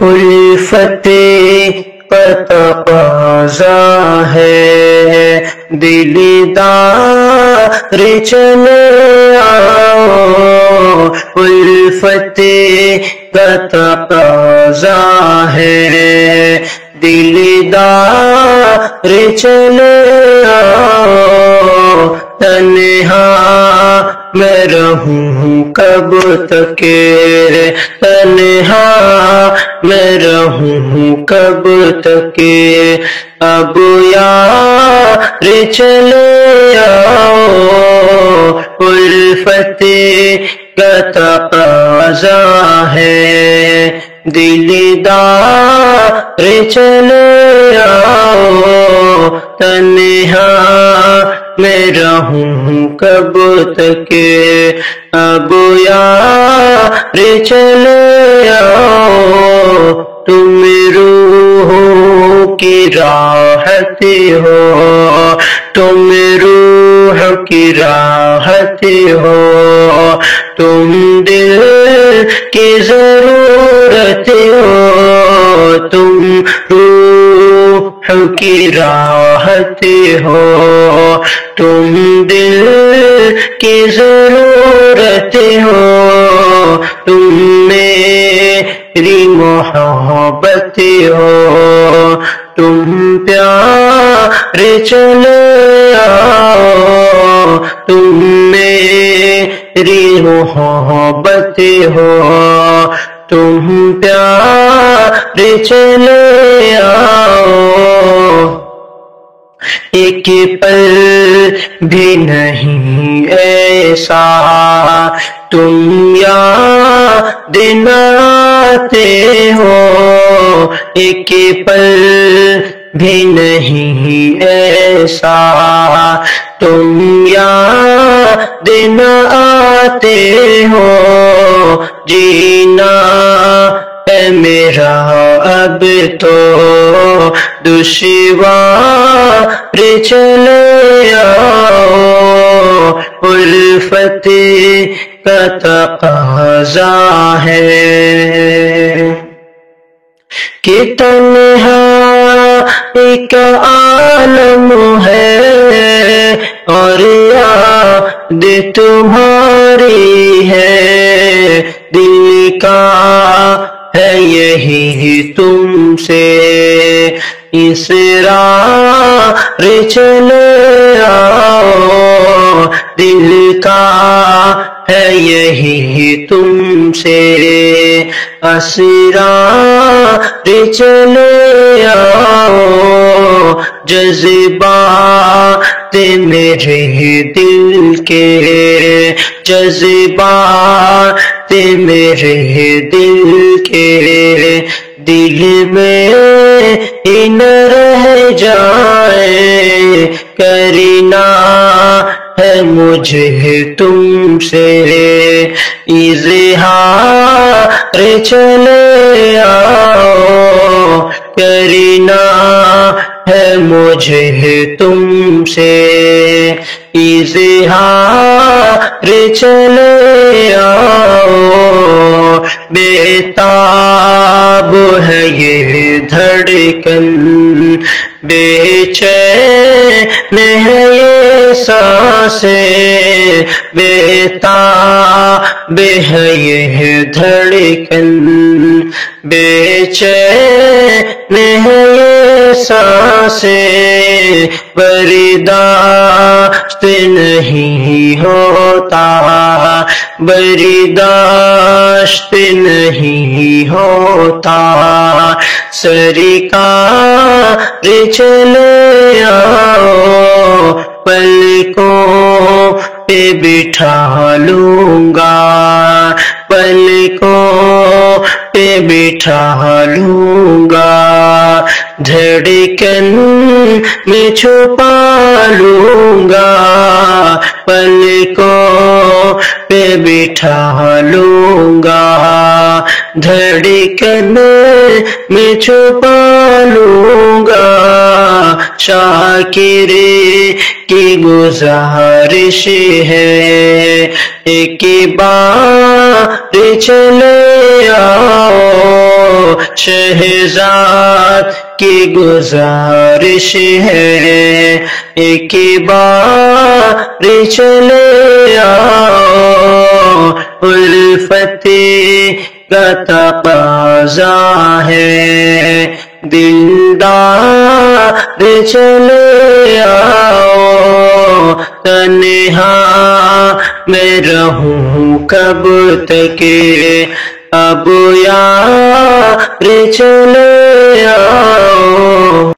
الفت کا تقاضا ہے دلدار چلے آؤ، الفت کا تقاضا ہے دلدار چلے آؤ، تنہا میں رہوں کب تک، تنہا میں رہوں کب تک، اب یار چلے آؤ، الفت کا تقاضا ہے دلدار چلے آؤ، تنہا میں رہوں کب تک، اب یار چلے آؤ، تم روح کی راحت ہو، تم روح کی راحت ہو، تم دل کی ضرورت ہو، تم روح کی راحت ہو، تم دل کی ضرورت ہو، تم میری محبت ہو، تم پیار چلے آؤ، تم میری محبت ہو، تم پیار چلے آؤ، ایک پل بھی نہیں ایسا تم یاد نہ آتے ہو، ایک پل بھی نہیں ایسا تم یاد نہ آتے ہو، جینا ہے میرا اب تو دشوار چلے آؤ، الفت کا تقاضا ہے کہ تنہا ایک عالم ہے اور یاد تمہاری ہے، دل کا ہے یہی تم سے اس راہ چلے آؤ، دل کا ہے یہی تم سے اسرار چلے آؤ، جذبات میرے دل کے، جذبات میرے دل کے، دل میں ہی نہ رہ جائے، کرنا ہے مجھے تم سے اظہار چلے آؤ، کرنا ہے مجھے تم سے اظہار چلے آؤ، بےتاب ہے یہ دھڑکن، بے چین ہے یہ سانسیں، بےتاب ہے یہ دھڑکن، بے چین ہے یہ سانسیں، برداشت نہیں ہوتا، برداشت نہیں ہوتا، سرکار چلے آؤ، پلکوں پہ بٹھا لوں گا، پلکوں پہ بٹھا لوں گا، دھڑکن میں چھپا لوں گا، پلکوں پہ بٹھا لوں گا، دھڑکن میں چھپا لوں گا، شاکر کی گزارش ہے ایک بار چلے آؤ شہزاد کی گزارش ہے ایک بار چلے آؤ الفت کا تقاضا ہے دلدار چلے آؤ تنہا میں رہوں کب تک اب یار چلے آؤ